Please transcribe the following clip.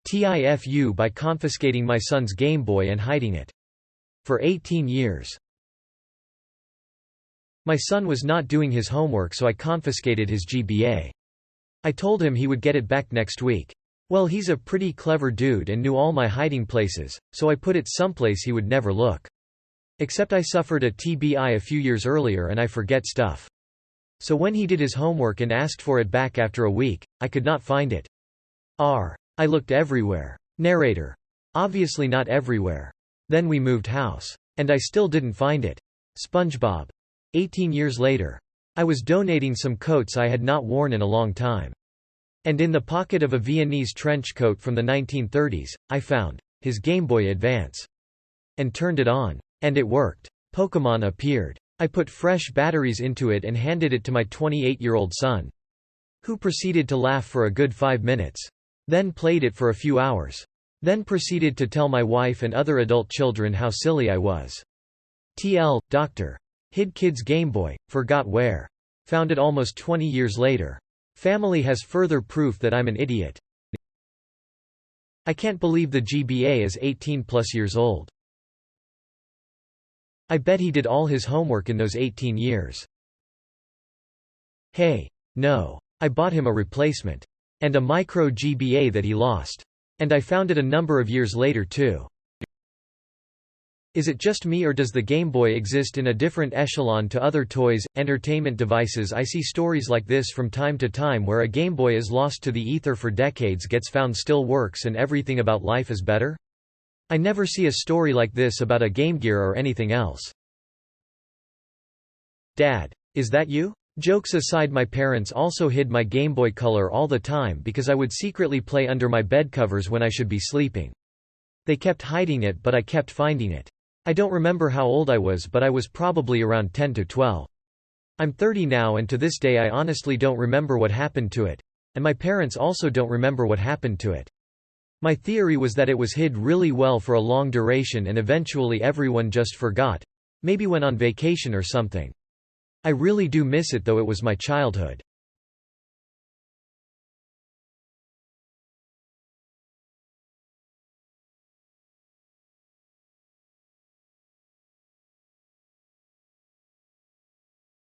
TIFU by confiscating my son's Gameboy and hiding it. For 18 years. My son was not doing his homework, so I confiscated his GBA. I told him he would get it back next week. Well, he's a pretty clever dude and knew all my hiding places, so I put it someplace he would never look. Except I suffered a TBI a few years earlier and I forget stuff. So when he did his homework and asked for it back after a week, I could not find it. I looked everywhere. Narrator. Obviously not everywhere. Then we moved house. And I still didn't find it. SpongeBob. 18 years later. I was donating some coats I had not worn in a long time. And in the pocket of a Viennese trench coat from the 1930s, I found his Gameboy Advance. And turned it on. And it worked. Pokémon appeared. I put fresh batteries into it and handed it to my 28-year-old son, who proceeded to laugh for a good 5 minutes. Then played it for a few hours. Then proceeded to tell my wife and other adult children how silly I was. TL, Dr. Hid kid's Gameboy, forgot where. Found it almost 20 years later. Family has further proof that I'm an idiot. I can't believe the GBA is 18+ years old. I bet he did all his homework in those 18 years. Hey. No. I bought him a replacement. And a micro GBA that he lost. And I found it a number of years later too. Is it just me, or does the Gameboy exist in a different echelon to other toys, entertainment devices? I see stories like this from time to time where a Gameboy is lost to the ether for decades, gets found, still works, and everything about life is better? I never see a story like this about a Game Gear or anything else. Dad. Is that you? Jokes aside, my parents also hid my Gameboy Color all the time because I would secretly play under my bed covers when I should be sleeping. They kept hiding it, but I kept finding it. I don't remember how old I was, but I was probably around 10 to 12. I'm 30 now, and to this day I honestly don't remember what happened to it. And my parents also don't remember what happened to it. My theory was that it was hid really well for a long duration and eventually everyone just forgot. Maybe went on vacation or something. I really do miss it, though it was my childhood.